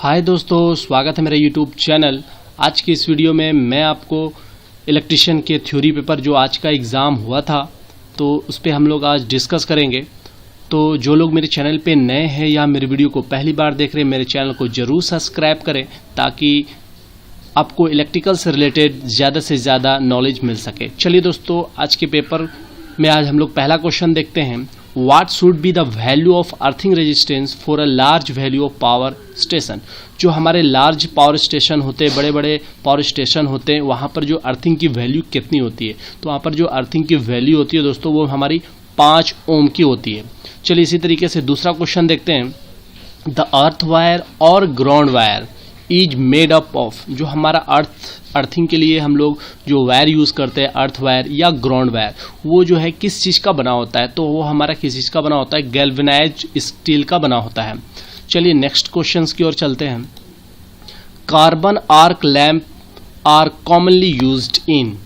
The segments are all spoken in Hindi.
हाय दोस्तों, स्वागत है मेरे यूट्यूब चैनल। आज की इस वीडियो में मैं आपको इलेक्ट्रिशियन के थ्योरी पेपर जो आज का एग्ज़ाम हुआ था तो उस पर हम लोग आज डिस्कस करेंगे। तो जो लोग मेरे चैनल पे नए हैं या मेरे वीडियो को पहली बार देख रहे हैं, मेरे चैनल को ज़रूर सब्सक्राइब करें ताकि आपको इलेक्ट्रिकल से रिलेटेड ज़्यादा से ज़्यादा नॉलेज मिल सके। चलिए दोस्तों, आज के पेपर में आज हम लोग पहला क्वेश्चन देखते हैं। What should be the value of earthing resistance for a large value of power station? जो हमारे लार्ज पावर स्टेशन होते हैं, बड़े बड़े पावर स्टेशन होते हैं, वहाँ पर जो अर्थिंग की वैल्यू कितनी होती है? तो वहाँ पर जो अर्थिंग की वैल्यू होती है दोस्तों, वो हमारी 5 ओम की होती है। चलिए इसी तरीके से दूसरा क्वेश्चन देखते हैं। द अर्थ वायर और ground wire is made up of, जो हमारा अर्थिंग के लिए हम लोग जो वायर यूज़ करते हैं, अर्थ वायर या ग्राउंड वायर, वो जो है किस चीज़ का बना होता है? तो वो हमारा किस चीज़ का बना होता है? गैल्वेनाइज्ड स्टील का बना होता है। चलिए नेक्स्ट क्वेश्चंस की ओर चलते हैं। Carbon arc lamp are commonly used in,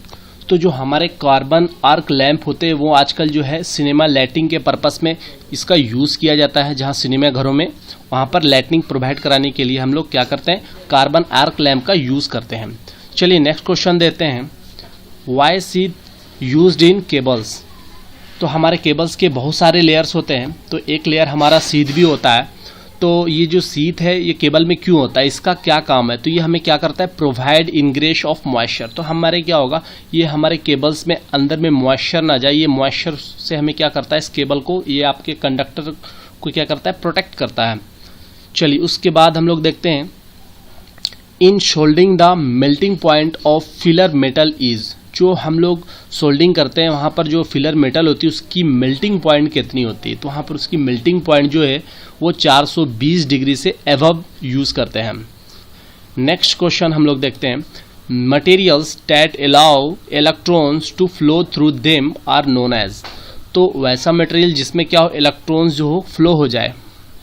तो जो हमारे कार्बन आर्क लैंप होते हैं वो आजकल जो है सिनेमा लाइटिंग के पर्पस में इसका यूज़ किया जाता है। जहाँ सिनेमा घरों में वहाँ पर लाइटिंग प्रोवाइड कराने के लिए हम लोग क्या करते हैं? कार्बन आर्क लैंप का यूज़ करते हैं। चलिए नेक्स्ट क्वेश्चन देते हैं। Why sheath used in cables, तो हमारे केबल्स के बहुत सारे लेयर्स होते हैं, तो एक लेयर हमारा सीध भी होता है। तो ये जो सीथ है ये केबल में क्यों होता है, इसका क्या काम है? तो ये हमें क्या करता है? Provide ingress of moisture. तो हमारे क्या होगा, ये हमारे केबल्स में अंदर में मॉइस्चर ना जाए, ये मॉइस्चर से हमें क्या करता है? इस केबल को, ये आपके कंडक्टर को क्या करता है? प्रोटेक्ट करता है। चलिए उसके बाद हम लोग देखते हैं। In soldering the melting point of filler metal is, जो हम लोग सोल्डिंग करते हैं वहाँ पर जो फिलर मेटल होती है उसकी मेल्टिंग पॉइंट कितनी होती है? तो वहाँ पर उसकी मेल्टिंग पॉइंट जो है वो 420 डिग्री से एबव यूज़ करते हैं। नेक्स्ट क्वेश्चन हम लोग देखते हैं। Materials that allow electrons to flow through them are known as, तो वैसा मटेरियल जिसमें क्या हो, इलेक्ट्रॉन्स जो हो फ्लो हो जाए,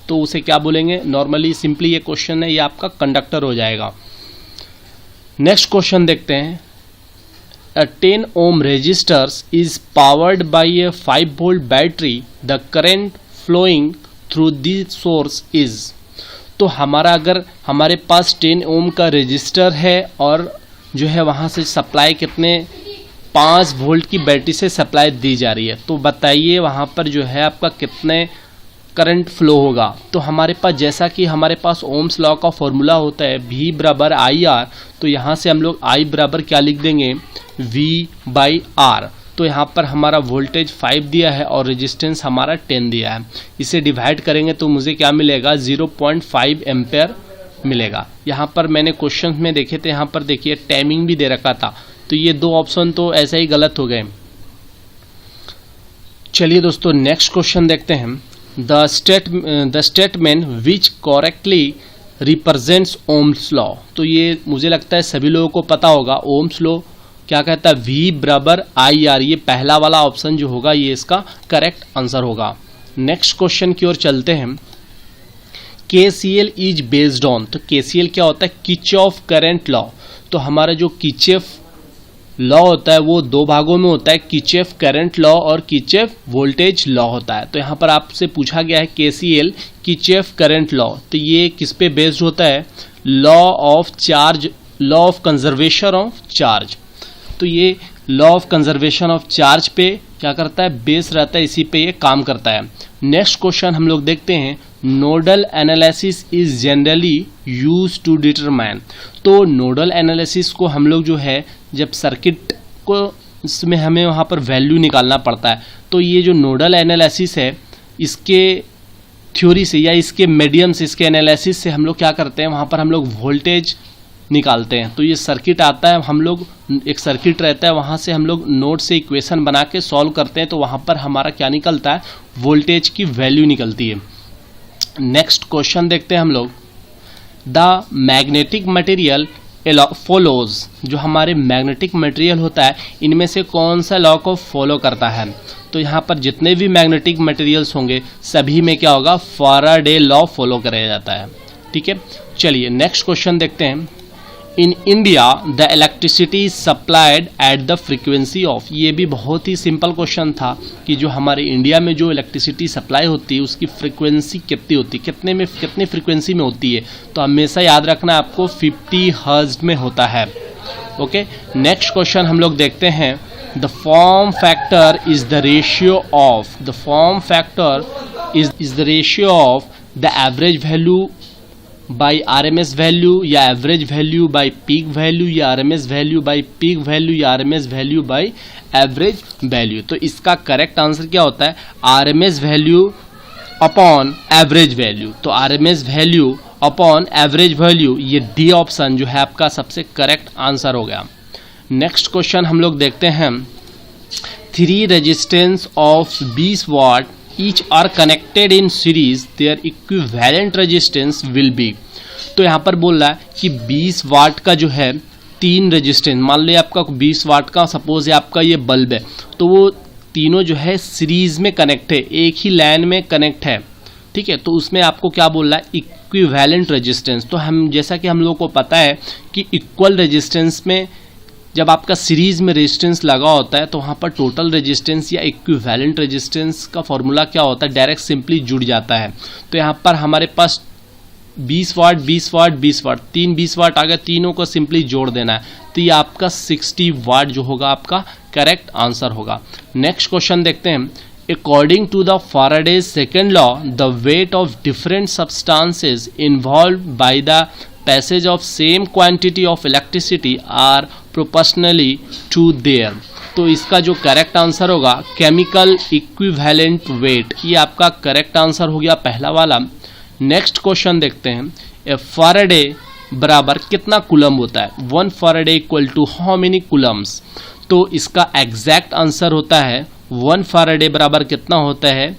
तो उसे क्या बोलेंगे? नॉर्मली सिंपली ये क्वेश्चन है, ये आपका कंडक्टर हो जाएगा। नेक्स्ट क्वेश्चन देखते हैं। A 10 ohm resistors is powered by a 5 volt battery. The current flowing through the source is, तो हमारा अगर हमारे पास 10 ओम का रेजिस्टर है और जो है वहाँ से सप्लाई कितने 5 वोल्ट की बैटरी से सप्लाई दी जा रही है, तो बताइए वहाँ पर जो है आपका कितने करंट फ्लो होगा? तो हमारे पास जैसा कि हमारे पास ओम्स लॉ का फॉर्मूला होता है V बराबर IR, तो यहाँ से हम लोग I बराबर क्या लिख देंगे? V by R। तो यहाँ पर हमारा वोल्टेज 5 दिया है और रेजिस्टेंस हमारा 10 दिया है। इसे डिवाइड करेंगे तो मुझे क्या मिलेगा? 0.5 एम्पेयर मिलेगा। यहाँ पर मैंने क्वेश्चन में देखे थे, यहाँ पर देखिए टाइमिंग भी दे रखा था, तो ये 2 ऑप्शन तो ऐसे ही गलत हो गए। चलिए दोस्तों नेक्स्ट क्वेश्चन देखते हैं। The statement which correctly represents Ohm's law, तो ये मुझे लगता है सभी लोगों को पता होगा। Ohm's law क्या कहता है? V बराबर IR, ये पहला वाला ऑप्शन जो होगा ये इसका करेक्ट आंसर होगा। नेक्स्ट क्वेश्चन की ओर चलते हैं। KCL इज बेस्ड ऑन, तो KCL क्या होता है? Kirchhoff current law. तो हमारा जो किरचॉफ लॉ होता है वो 2 भागों में होता है, किरचॉफ करंट लॉ और किरचॉफ वोल्टेज लॉ होता है। तो यहाँ पर आपसे पूछा गया है KCL किरचॉफ करंट लॉ, तो ये किस पे बेस्ड होता है? Law of charge, law of conservation of charge. तो ये law of conservation of charge पे क्या करता है? बेस रहता है, इसी पे ये काम करता है। नेक्स्ट क्वेश्चन हम लोग देखते हैं। Nodal analysis is generally use to determine, तो नोडल एनालिसिस को हम लोग जो है जब सर्किट को इसमें हमें वहाँ पर वैल्यू निकालना पड़ता है, तो ये जो नोडल एनालिसिस है इसके थ्योरी से या इसके मीडियम से, इसके एनालिसिस से हम लोग क्या करते हैं? वहाँ पर हम लोग वोल्टेज निकालते हैं। तो ये सर्किट आता है, हम लोग एक सर्किट रहता है, वहाँ से हम लोग नोड से इक्वेशन बना के सॉल्व करते हैं, तो वहाँ पर हमारा क्या निकलता है? वोल्टेज की वैल्यू निकलती है। नेक्स्ट क्वेश्चन देखते हैं हम लोग। द मैग्नेटिक मटेरियल फॉलोज, जो हमारे मैग्नेटिक मटेरियल होता है इनमें से कौन सा लॉ को फॉलो करता है? तो यहाँ पर जितने भी मैग्नेटिक मटेरियल्स होंगे सभी में क्या होगा? फैराडे लॉ फॉलो कराया जाता है। ठीक है, चलिए नेक्स्ट क्वेश्चन देखते हैं। In India the electricity supplied at the frequency of. ये भी बहुत ही सिंपल क्वेश्चन था कि जो हमारे इंडिया में जो इलेक्ट्रिसिटी सप्लाई होती है उसकी फ्रीक्वेंसी कितनी होती है, कितने फ्रीक्वेंसी में होती है। तो हमेशा याद रखना आपको 50 हर्ट्ज में होता है। ओके, नेक्स्ट क्वेश्चन हम लोग देखते हैं। The form factor is the ratio of, the form factor is the ratio of the average value by RMS value या average value by peak value या RMS value by peak value या RMS value by average value. तो इसका करेक्ट आंसर क्या होता है? RMS value upon average value. तो RMS value upon average value, ये डी ऑप्शन जो है आपका सबसे करेक्ट आंसर हो गया। नेक्स्ट क्वेश्चन हम लोग देखते हैं। 3 resistance of 20 watt each are connected in series, their equivalent resistance will be। तो यहाँ पर बोल रहा है कि 20 वाट का जो है 3 रेजिस्टेंस, मान लो आपका 20 वाट का सपोज है आपका ये बल्ब है, तो वो तीनों जो है सीरीज में कनेक्ट है, एक ही लाइन में कनेक्ट है, ठीक है। तो उसमें आपको क्या बोल रहा है? Equivalent resistance. तो हम जैसा कि हम लोगों को पता है कि इक्वल रेजिस्टेंस में जब आपका सीरीज में रेजिस्टेंस लगा होता है तो वहाँ पर टोटल रेजिस्टेंस या इक्विवेलेंट रेजिस्टेंस का फॉर्मूला क्या होता है? डायरेक्ट सिंपली जुड़ जाता है। तो यहाँ पर हमारे पास 20 वाट 20 वाट 20 वाट, 3 20 वाट आ गया, तीनों को सिंपली जोड़ देना है। तो ये आपका 60 वाट जो होगा आपका करेक्ट आंसर होगा। नेक्स्ट क्वेश्चन देखते हैं। According to the Faraday's second law, the weight of different substances involved by the passage of same quantity of electricity are proportionally to their। तो इसका जो करेक्ट आंसर होगा केमिकल इक्विवेलेंट वेट, ये आपका करेक्ट आंसर हो गया पहला वाला। नेक्स्ट क्वेश्चन देखते हैं। ए फैराडे बराबर कितना कूलम होता है? 1 faraday equal to how many coulombs? तो इसका एग्जैक्ट आंसर होता है 1 फैराडे बराबर कितना होता है?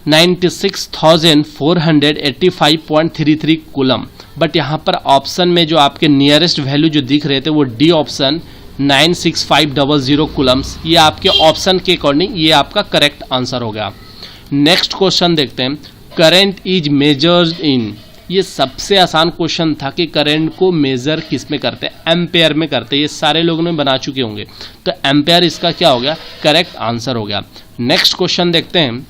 96,485.33 कूलम। बट यहाँ पर ऑप्शन में जो आपके नियरेस्ट वैल्यू जो दिख रहे थे वो डी ऑप्शन 96500 कूलम्स, ये आपके ऑप्शन के अकॉर्डिंग ये आपका करेक्ट आंसर हो गया। नेक्स्ट क्वेश्चन देखते हैं। करंट इज मेजर्ड इन, ये सबसे आसान क्वेश्चन था कि करंट को मेजर किस में करते हैं? एम्पेयर में करते हैं। ये सारे लोगों ने बना चुके होंगे, तो एम्पेयर इसका क्या हो गया? करेक्ट आंसर हो गया। नेक्स्ट क्वेश्चन देखते हैं।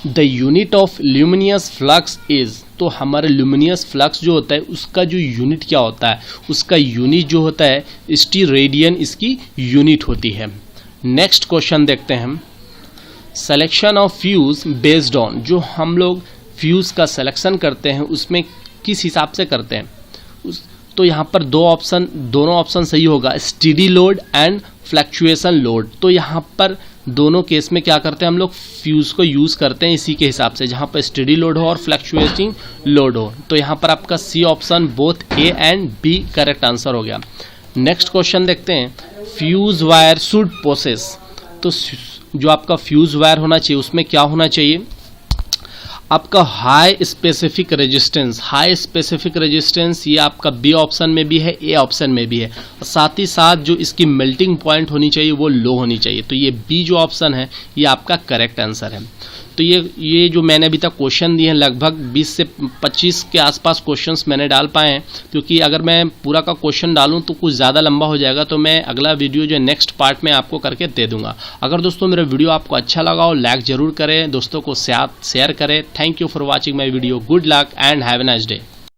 The unit of luminous flux is, तो हमारे ल्यूमिनियस फ्लक्स जो होता है उसका जो यूनिट क्या होता है? उसका यूनिट जो होता है स्टी रेडियन इसकी यूनिट होती है। नेक्स्ट क्वेश्चन देखते हैं। Selection of fuse based on, जो हम लोग फ्यूज का सिलेक्शन करते हैं उसमें किस हिसाब से करते हैं? तो यहाँ पर दोनों ऑप्शन सही होगा, steady load and fluctuation load. तो यहाँ पर दोनों केस में क्या करते हैं हम लोग? फ्यूज को यूज करते हैं इसी के हिसाब से, जहाँ पर स्टेडी लोड हो और फ्लक्चुएटिंग लोड हो। तो यहाँ पर आपका C option both A and B correct answer हो गया। नेक्स्ट क्वेश्चन देखते हैं। फ्यूज वायर शुड पोसेस, तो जो आपका फ्यूज वायर होना चाहिए उसमें क्या होना चाहिए? आपका high specific resistance. High specific resistance ये आपका बी ऑप्शन में भी है, ए ऑप्शन में भी है। साथ ही साथ जो इसकी मेल्टिंग पॉइंट होनी चाहिए वो लो होनी चाहिए। तो ये बी जो ऑप्शन है ये आपका करेक्ट आंसर है। तो ये जो मैंने अभी तक क्वेश्चन दिए हैं लगभग 20 से 25 के आसपास क्वेश्चंस मैंने डाल पाए हैं, क्योंकि अगर मैं पूरा का क्वेश्चन डालूं तो कुछ ज़्यादा लंबा हो जाएगा। तो मैं अगला वीडियो जो नेक्स्ट पार्ट में आपको करके दे दूंगा। अगर दोस्तों मेरा वीडियो आपको अच्छा लगा हो लाइक ज़रूर करें, दोस्तों को शेयर करें। Thank you for watching my video. Good luck and have a nice day.